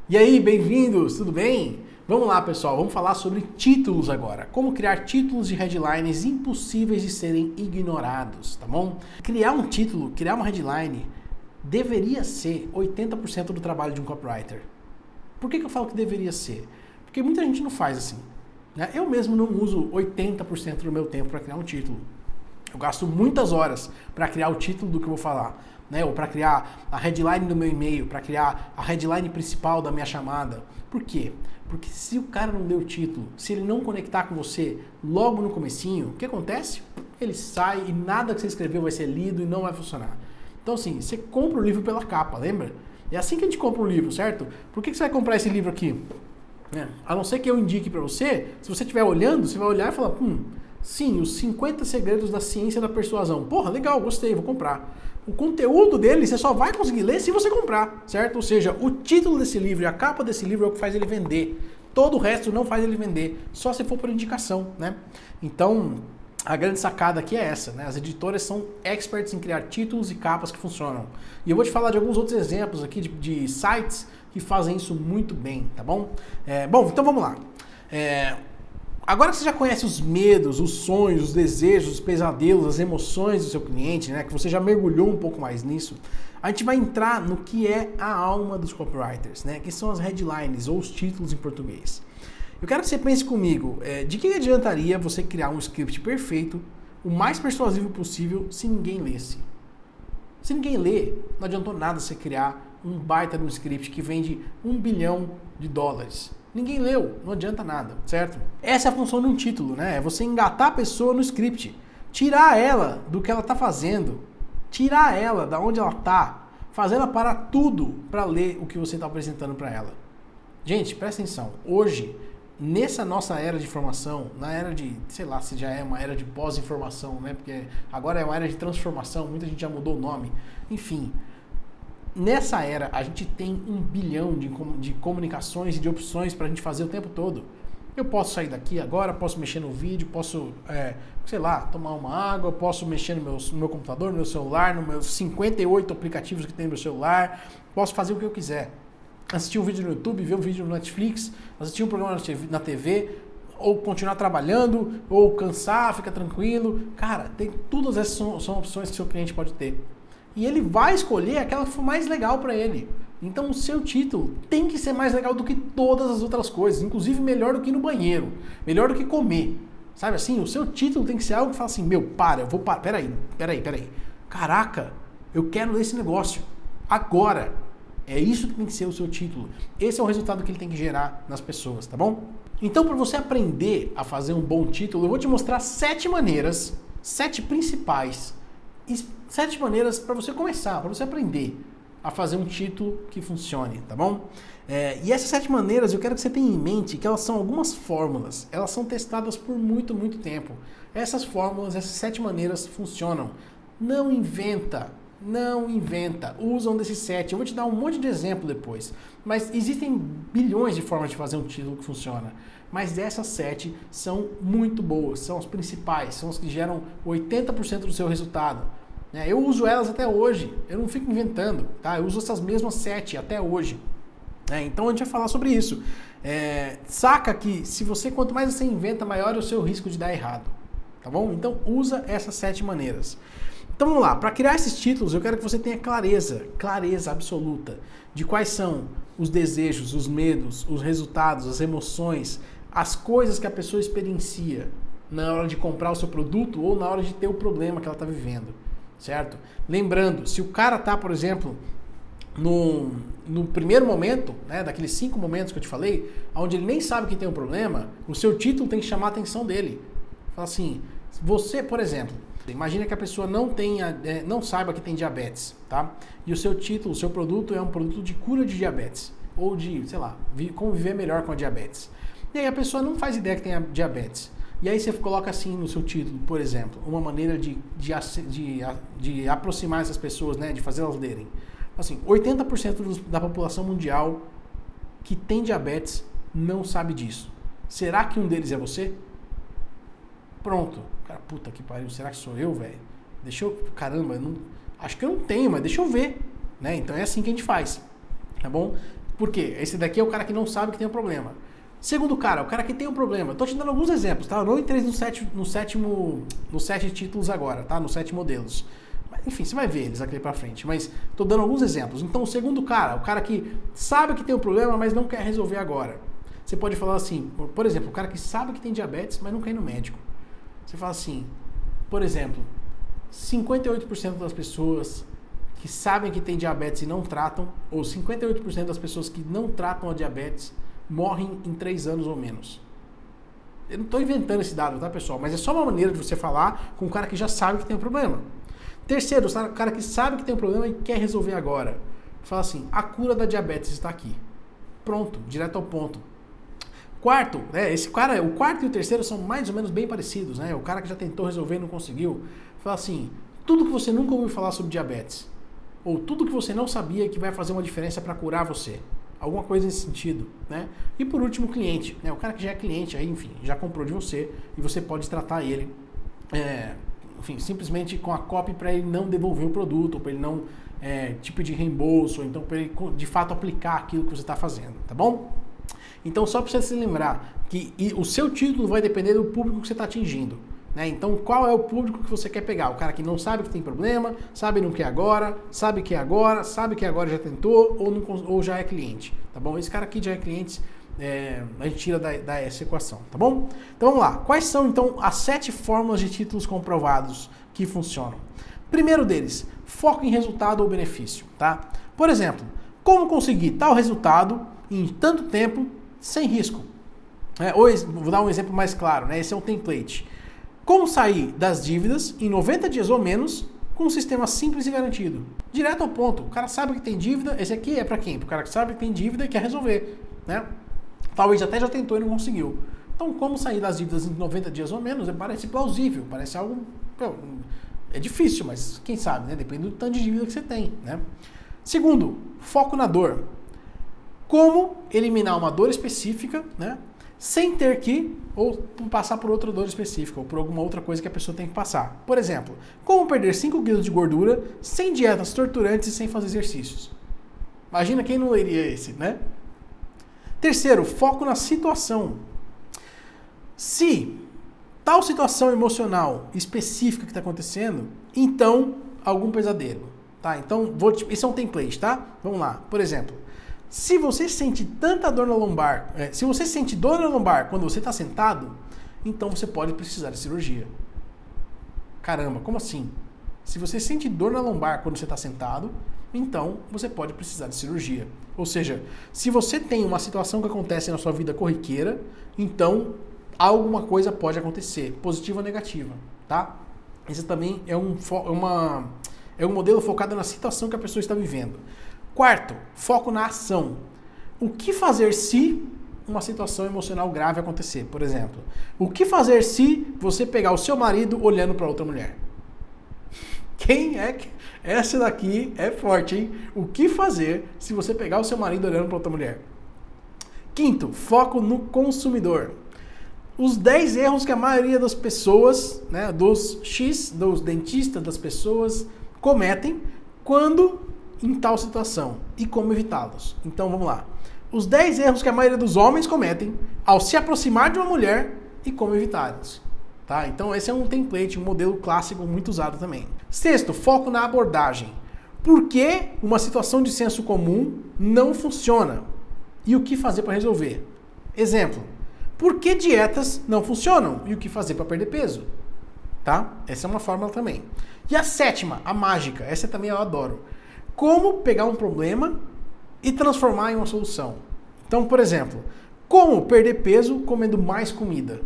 E aí, bem-vindos, tudo bem? Vamos lá, pessoal, vamos falar sobre títulos agora. Como criar títulos de headlines impossíveis de serem ignorados, tá bom? Criar um título, criar uma headline, deveria ser 80% do trabalho de um copywriter. Por que eu falo que deveria ser? Porque muita gente não faz assim, né? Eu mesmo não uso 80% do meu tempo para criar um título. Eu gasto muitas horas para criar o título do que eu vou falar, né? Ou para criar a headline do meu e-mail, para criar a headline principal da minha chamada. Por quê? Porque se o cara não deu o título, se ele não conectar com você logo no comecinho, o que acontece? Ele sai e nada que você escreveu vai ser lido e não vai funcionar. Então assim, você compra o livro pela capa, lembra? É assim que a gente compra um livro, certo? Por que você vai comprar esse livro aqui? A não ser que eu indique para você, se você estiver olhando, você vai olhar e falar, sim, os 50 segredos da ciência da persuasão. Porra, legal, gostei, vou comprar. O conteúdo dele você só vai conseguir ler se você comprar, certo? Ou seja, o título desse livro e a capa desse livro é o que faz ele vender. Todo o resto não faz ele vender, só se for por indicação, né? Então, a grande sacada aqui é essa, né? As editoras são experts em criar títulos e capas que funcionam. E eu vou te falar de alguns outros exemplos aqui de sites que fazem isso muito bem, tá bom? Bom, então vamos lá. Agora que você já conhece os medos, os sonhos, os desejos, os pesadelos, as emoções do seu cliente, né, que você já mergulhou um pouco mais nisso, a gente vai entrar no que é a alma dos copywriters, né, que são as headlines ou os títulos em português. Eu quero que você pense comigo, de que adiantaria você criar um script perfeito, o mais persuasivo possível, se ninguém lesse? Se ninguém lê, não adiantou nada você criar um baita de um script que vende $1 bilhão. Ninguém leu, não adianta nada, certo? Essa é a função de um título, né? É você engatar a pessoa no script, tirar ela do que ela está fazendo, tirar ela da onde ela está, fazer ela parar tudo para ler o que você está apresentando para ela. Gente, presta atenção, hoje, nessa nossa era de informação, na era de, sei lá, se já é uma era de pós-informação, né? Porque agora é uma era de transformação, muita gente já mudou o nome, enfim. Nessa era, a gente tem 1 bilhão de comunicações e de opções para a gente fazer o tempo todo. Eu posso sair daqui agora, posso mexer no vídeo, posso, sei lá, tomar uma água, posso mexer no meu computador, no meu celular, nos meus 58 aplicativos que tem no meu celular, posso fazer o que eu quiser. Assistir um vídeo no YouTube, ver um vídeo no Netflix, assistir um programa na TV, ou continuar trabalhando, ou cansar, fica tranquilo. Cara, todas essas são opções que o seu cliente pode ter. E ele vai escolher aquela que for mais legal para ele. Então o seu título tem que ser mais legal do que todas as outras coisas, inclusive melhor do que ir no banheiro, melhor do que comer. Sabe assim, o seu título tem que ser algo que fala assim, peraí. Caraca, eu quero ler esse negócio. Agora. É isso que tem que ser o seu título. Esse é o resultado que ele tem que gerar nas pessoas, tá bom? Então, para você aprender a fazer um bom título, eu vou te mostrar 7 maneiras, 7 principais, 7 maneiras para você começar, para você aprender a fazer um título que funcione, tá bom? E essas 7 maneiras eu quero que você tenha em mente que elas são algumas fórmulas, elas são testadas por muito, muito tempo. Essas fórmulas, essas 7 maneiras funcionam. Não inventa, usa um desses 7. Eu vou te dar um monte de exemplo depois, mas existem bilhões de formas de fazer um título que funciona. Mas essas 7 são muito boas, são as principais, são as que geram 80% do seu resultado. Eu uso elas até hoje, eu não fico inventando, tá? Eu uso essas mesmas 7 até hoje. Então a gente vai falar sobre isso. Saca que quanto mais você inventa, maior é o seu risco de dar errado, tá bom? Então usa essas 7 maneiras. Então vamos lá, para criar esses títulos eu quero que você tenha clareza absoluta de quais são os desejos, os medos, os resultados, as emoções, as coisas que a pessoa experiencia na hora de comprar o seu produto ou na hora de ter o problema que ela está vivendo, certo? Lembrando, se o cara está, por exemplo, no primeiro momento, né, daqueles 5 momentos que eu te falei, onde ele nem sabe que tem um problema, o seu título tem que chamar a atenção dele. Fala assim, você, por exemplo, imagina que a pessoa não saiba que tem diabetes, tá? E o seu título, o seu produto é um produto de cura de diabetes. Ou de, sei lá, como viver melhor com a diabetes. E aí a pessoa não faz ideia que tem a diabetes. E aí você coloca assim no seu título, por exemplo, uma maneira de aproximar essas pessoas, né? De fazer elas lerem. Assim, 80% da população mundial que tem diabetes não sabe disso. Será que um deles é você? Pronto. Cara, puta que pariu, será que sou eu, velho? Caramba, acho que eu não tenho, mas deixa eu ver. Né? Então é assim que a gente faz, tá bom? Por quê? Esse daqui é o cara que não sabe que tem um problema. Segundo cara, o cara que tem um problema. Estou te dando alguns exemplos, tá? Eu não entrei nos 7 títulos agora, tá? Nos 7 modelos. Mas, enfim, você vai ver eles aqui pra frente. Mas estou dando alguns exemplos. Então, o segundo cara, o cara que sabe que tem um problema, mas não quer resolver agora. Você pode falar assim, por exemplo, o cara que sabe que tem diabetes, mas não quer ir no médico. Você fala assim, por exemplo, 58% das pessoas que sabem que tem diabetes e não tratam, ou 58% das pessoas que não tratam a diabetes, morrem em 3 anos ou menos. Eu não estou inventando esse dado, tá, pessoal? Mas é só uma maneira de você falar com um cara que já sabe que tem um problema. Terceiro, o cara que sabe que tem um problema e quer resolver agora. Fala assim, a cura da diabetes está aqui. Pronto, direto ao ponto. Quarto, o quarto e o terceiro são mais ou menos bem parecidos, né? O cara que já tentou resolver e não conseguiu. Fala assim, tudo que você nunca ouviu falar sobre diabetes, ou tudo que você não sabia que vai fazer uma diferença para curar você. Alguma coisa nesse sentido, né? E por último, o cliente, né? O cara que já é cliente, aí, enfim, já comprou de você e você pode tratar ele, enfim, simplesmente com a copy para ele não devolver o produto, ou para ele não tipo de reembolso, ou então para ele de fato aplicar aquilo que você está fazendo, tá bom? Então, só para você se lembrar que o seu título vai depender do público que você está atingindo. Né? Então, qual é o público que você quer pegar? O cara que não sabe que tem problema, sabe não quer agora, sabe que é agora, sabe que agora já tentou ou já é cliente. Tá bom? Esse cara aqui já é cliente, a gente tira dessa equação. Tá bom? Então, vamos lá. Quais são, então, as 7 fórmulas de títulos comprovados que funcionam? Primeiro deles, foco em resultado ou benefício. Tá? Por exemplo, como conseguir tal resultado em tanto tempo sem risco? Vou dar um exemplo mais claro, né? Esse é um template. Como sair das dívidas em 90 dias ou menos com um sistema simples e garantido? Direto ao ponto. O cara sabe que tem dívida. Esse aqui é para quem? Para o cara que sabe que tem dívida e quer resolver. Né? Talvez até já tentou e não conseguiu. Então, como sair das dívidas em 90 dias ou menos parece plausível. Parece algo... É difícil, mas quem sabe, né? Depende do tanto de dívida que você tem. Né? Segundo, foco na dor. Como eliminar uma dor específica, né? Sem ter que ou passar por outra dor específica ou por alguma outra coisa que a pessoa tem que passar. Por exemplo, como perder 5 kg de gordura sem dietas torturantes e sem fazer exercícios. Imagina quem não leria esse, né? Terceiro, foco na situação. Se tal situação emocional específica que está acontecendo, então algum pesadelo. Tá? Então, esse é um template, tá? Vamos lá. Por exemplo, se você sente tanta dor na lombar, se você sente dor na lombar quando você está sentado, então você pode precisar de cirurgia. Caramba, como assim? Se você sente dor na lombar quando você está sentado, então você pode precisar de cirurgia. Ou seja, se você tem uma situação que acontece na sua vida corriqueira, então alguma coisa pode acontecer, positiva ou negativa, tá? Esse também é um modelo focado na situação que a pessoa está vivendo. Quarto, foco na ação. O que fazer se uma situação emocional grave acontecer, por exemplo? O que fazer se você pegar o seu marido olhando para outra mulher? Quem é que... Essa daqui é forte, hein? O que fazer se você pegar o seu marido olhando para outra mulher? Quinto, foco no consumidor. Os 10 erros que a maioria das pessoas, né, dos dentistas das pessoas, cometem quando em tal situação e como evitá-los. Então vamos lá. Os 10 erros que a maioria dos homens cometem ao se aproximar de uma mulher e como evitá-los. Tá? Então esse é um template, um modelo clássico muito usado também. Sexto, foco na abordagem. Por que uma situação de senso comum não funciona? E o que fazer para resolver? Exemplo, por que dietas não funcionam? E o que fazer para perder peso? Tá? Essa é uma fórmula também. E a sétima, a mágica. Essa também eu adoro. Como pegar um problema e transformar em uma solução. Então, por exemplo, como perder peso comendo mais comida?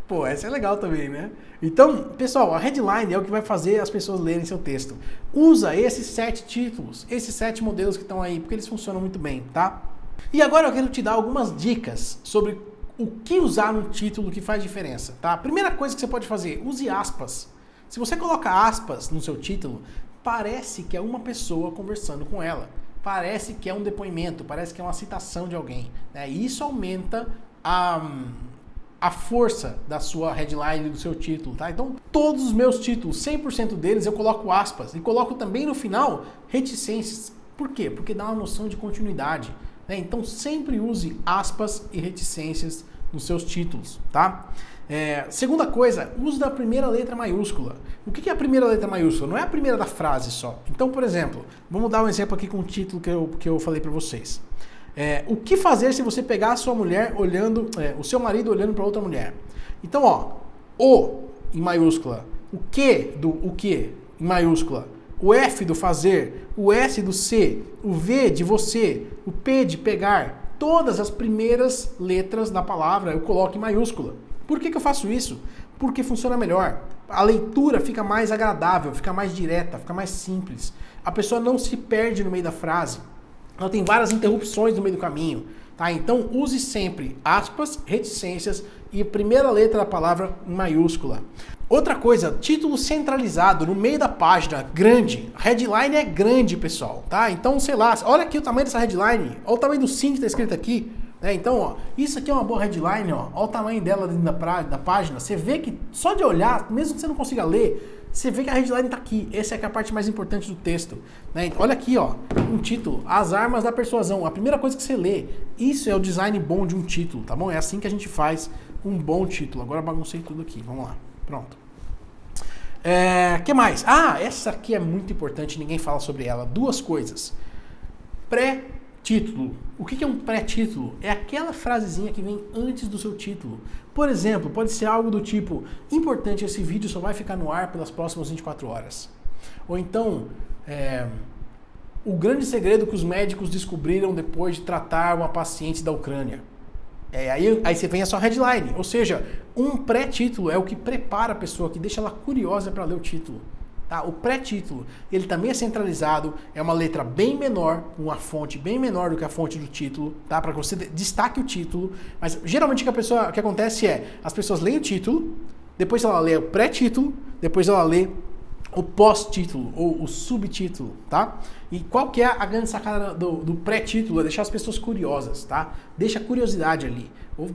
Pô, essa é legal também, né? Então, pessoal, a headline é o que vai fazer as pessoas lerem seu texto. Usa esses 7 títulos, esses 7 modelos que estão aí, porque eles funcionam muito bem, tá? E agora eu quero te dar algumas dicas sobre o que usar no título que faz diferença, tá? Primeira coisa que você pode fazer, use aspas. Se você coloca aspas no seu título, parece que é uma pessoa conversando com ela. Parece que é um depoimento, parece que é uma citação de alguém. Né? E isso aumenta a força da sua headline, do seu título. Tá? Então, todos os meus títulos, 100% deles, eu coloco aspas. E coloco também no final reticências. Por quê? Porque dá uma noção de continuidade, né? Então sempre use aspas e reticências nos seus títulos, tá? Segunda coisa, uso da primeira letra maiúscula. O que é a primeira letra maiúscula? Não é a primeira da frase só. Então, por exemplo, vamos dar um exemplo aqui com o título que eu falei para vocês. O que fazer se você pegar a sua mulher olhando, o seu marido olhando para outra mulher? Então, ó, o em maiúscula, o que do o que em maiúscula, o F do fazer, o S do ser, o V de você, o P de pegar, todas as primeiras letras da palavra eu coloco em maiúscula. Por que eu faço isso? Porque funciona melhor. A leitura fica mais agradável, fica mais direta, fica mais simples. A pessoa não se perde no meio da frase. Ela tem várias interrupções no meio do caminho. Tá? Então use sempre aspas, reticências e a primeira letra da palavra em maiúscula. Outra coisa, título centralizado no meio da página, grande. Headline é grande, pessoal. Tá? Então, sei lá, olha aqui o tamanho dessa headline. Olha o tamanho do sim que está escrito aqui. Então, ó, isso aqui é uma boa headline, ó. Olha o tamanho dela dentro da página. Você vê que só de olhar, mesmo que você não consiga ler, você vê que a headline está aqui. Essa é que é a parte mais importante do texto. Né? Olha aqui, ó, um título, As Armas da Persuasão. A primeira coisa que você lê, isso é o design bom de um título, tá bom? É assim que a gente faz um bom título. Agora baguncei tudo aqui, vamos lá. Pronto. Que mais? Essa aqui é muito importante, ninguém fala sobre ela. Duas coisas. Pré-título. O que é um pré-título? É aquela frasezinha que vem antes do seu título. Por exemplo, pode ser algo do tipo: importante, esse vídeo só vai ficar no ar pelas próximas 24 horas. Ou então, o grande segredo que os médicos descobriram depois de tratar uma paciente da Ucrânia. Aí você vem a sua headline. Ou seja, um pré-título é o que prepara a pessoa, que deixa ela curiosa para ler o título. Tá? O pré-título, ele também é centralizado, é uma letra bem menor, uma fonte bem menor do que a fonte do título, tá? Para que você destaque o título. Mas geralmente o que acontece as pessoas leem o título, depois ela lê o pré-título, depois ela lê o pós-título ou o subtítulo, tá? E qual que é a grande sacada do pré-título? É deixar as pessoas curiosas, tá? Deixa curiosidade ali. Ou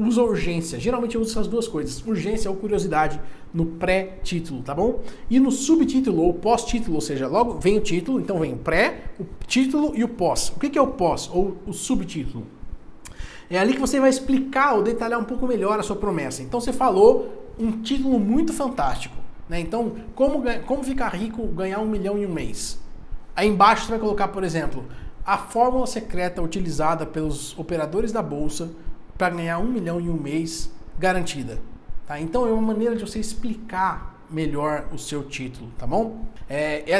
usa urgência. Geralmente eu uso essas duas coisas, urgência ou curiosidade no pré-título, tá bom? E no subtítulo ou pós-título, ou seja, logo vem o título, então vem o pré, o título e o pós. O que é o pós ou o subtítulo? É ali que você vai explicar ou detalhar um pouco melhor a sua promessa. Então você falou um título muito fantástico, né? Então, como ficar rico, ganhar 1 milhão em um mês? Aí embaixo você vai colocar, por exemplo, a fórmula secreta utilizada pelos operadores da bolsa para ganhar 1 milhão em um mês garantida. Tá? Então é uma maneira de você explicar melhor o seu título, tá bom?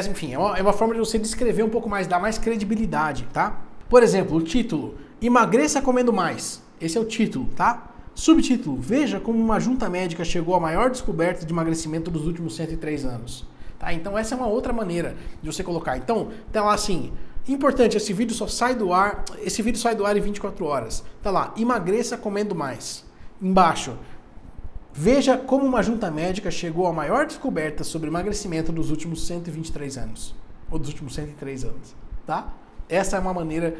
Enfim, é uma forma de você descrever um pouco mais, dar mais credibilidade, tá? Por exemplo, o título, emagreça comendo mais. Esse é o título, tá? Subtítulo, veja como uma junta médica chegou à maior descoberta de emagrecimento dos últimos 103 anos. Tá? Então essa é uma outra maneira de você colocar. Então, tá lá assim, importante, esse vídeo sai do ar em 24 horas. Tá lá, emagreça comendo mais. Embaixo, veja como uma junta médica chegou à maior descoberta sobre emagrecimento dos últimos 123 anos. Ou dos últimos 103 anos. Tá? Essa é uma maneira,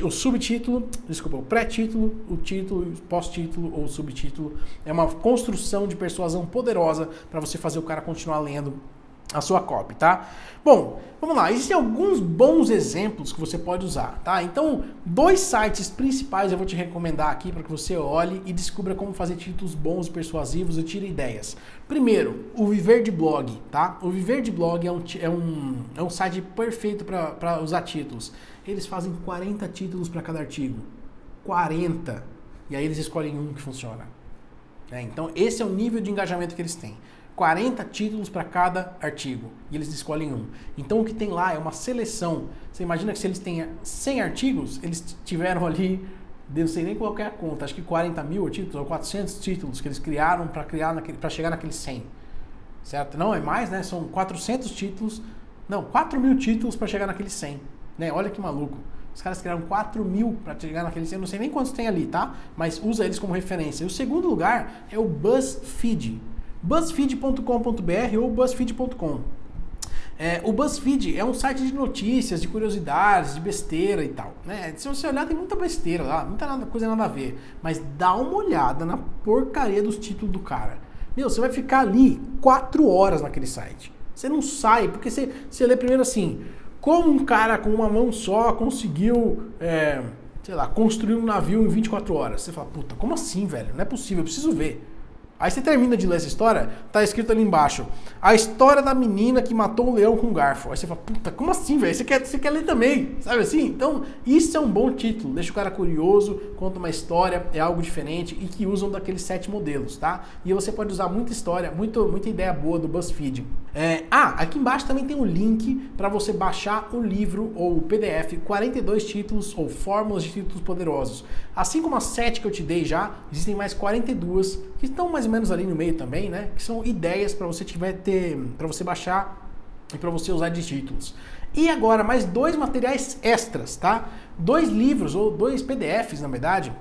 o subtítulo, desculpa, o pré-título, o título, o pós-título ou o subtítulo. É uma construção de persuasão poderosa para você fazer o cara continuar lendo a sua copy, tá? Bom, vamos lá. Existem alguns bons exemplos que você pode usar, tá? Então, 2 sites principais eu vou te recomendar aqui para que você olhe e descubra como fazer títulos bons e persuasivos e tire ideias. Primeiro, o Viver de Blog, tá? O Viver de Blog é um site perfeito para usar títulos. Eles fazem 40 títulos para cada artigo. 40! E aí eles escolhem um que funciona. Então, esse é o nível de engajamento que eles têm. 40 títulos para cada artigo e eles escolhem um. Então o que tem lá é uma seleção. Você imagina que se eles têm 100 artigos, eles tiveram ali, não sei nem qual é a conta, acho que 40 mil títulos ou 400 títulos que eles criaram para chegar naqueles 100. Certo? Não, é mais, né? São 400 títulos, não, 4 mil títulos para chegar naqueles 100. Né? Olha que maluco. Os caras criaram 4 mil para chegar naqueles 100, não sei nem quantos tem ali, tá? Mas usa eles como referência. E o segundo lugar é o BuzzFeed. BuzzFeed.com.br ou BuzzFeed.com. O BuzzFeed é um site de notícias, de curiosidades, de besteira e tal. Né? Se você olhar, tem muita besteira lá, coisa nada a ver. Mas dá uma olhada na porcaria dos títulos do cara. Meu, você vai ficar ali 4 horas naquele site. Você não sai, porque você lê primeiro assim: como um cara com uma mão só conseguiu, sei lá, construir um navio em 24 horas. Você fala, puta, como assim, velho? Não é possível, eu preciso ver. Aí você termina de ler essa história, tá escrito ali embaixo, a história da menina que matou o leão com um garfo. Aí você fala, puta, como assim, velho? Você quer ler também, sabe assim? Então, isso é um bom título, deixa o cara curioso, conta uma história, é algo diferente e que usam daqueles 7 modelos, tá? E você pode usar muita história, muita ideia boa do BuzzFeed. Aqui embaixo também tem um link para você baixar o livro ou o PDF 42 títulos ou fórmulas de títulos poderosos. Assim como as 7 que eu te dei já, existem mais 42 que estão mais ou menos ali no meio também, né? Que são ideias para você para você baixar e para você usar de títulos. E agora mais 2 materiais extras, tá? 2 livros ou 2 PDFs, na verdade,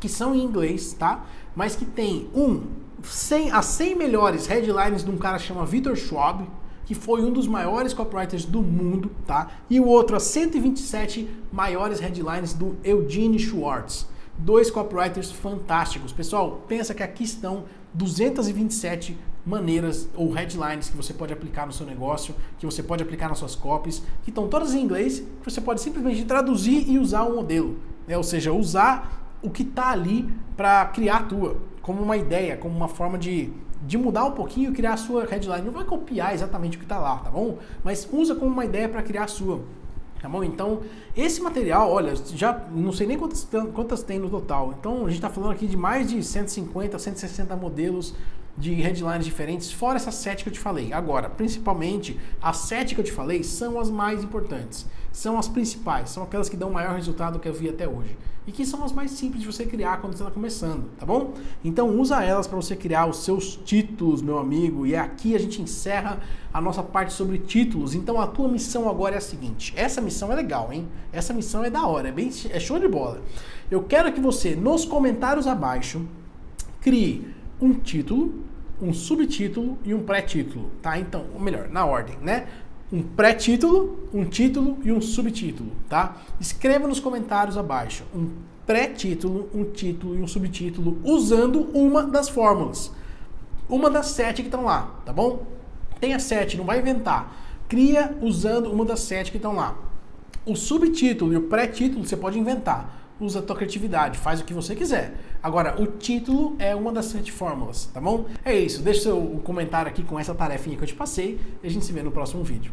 que são em inglês, tá? Mas que tem as 100 melhores headlines de um cara que chama Victor Schwab, que foi um dos maiores copywriters do mundo, tá? E o outro, as 127 maiores headlines do Eugene Schwartz. 2 copywriters fantásticos. Pessoal, pensa que aqui estão 227 maneiras ou headlines que você pode aplicar no seu negócio, que você pode aplicar nas suas copies, que estão todas em inglês, que você pode simplesmente traduzir e usar o modelo, né? Ou seja, usar o que está ali para criar a tua, como uma ideia, como uma forma de mudar um pouquinho e criar a sua headline. Não vai copiar exatamente o que está lá, tá bom? Mas usa como uma ideia para criar a sua. Tá bom? Então, esse material, olha, já não sei nem quantas tem no total. Então, a gente está falando aqui de mais de 150, 160 modelos de headlines diferentes, fora essas 7 que eu te falei. Agora, principalmente, as 7 que eu te falei são as mais importantes. São as principais, são aquelas que dão o maior resultado que eu vi até hoje. E que são as mais simples de você criar quando você está começando, tá bom? Então usa elas para você criar os seus títulos, meu amigo. E aqui a gente encerra a nossa parte sobre títulos. Então a tua missão agora é a seguinte. Essa missão é legal, hein? Essa missão é da hora, é show de bola. Eu quero que você, nos comentários abaixo, crie um título, um subtítulo e um pré-título, tá? Então, ou melhor, na ordem, né? Um pré-título, um título e um subtítulo, tá? Escreva nos comentários abaixo um pré-título, um título e um subtítulo usando uma das fórmulas. Uma das 7 que estão lá, tá bom? Tem as 7, não vai inventar. Cria usando uma das 7 que estão lá. O subtítulo e o pré-título você pode inventar. Usa a tua criatividade, faz o que você quiser. Agora, o título é uma das 7 fórmulas, tá bom? É isso, deixa o seu comentário aqui com essa tarefinha que eu te passei e a gente se vê no próximo vídeo.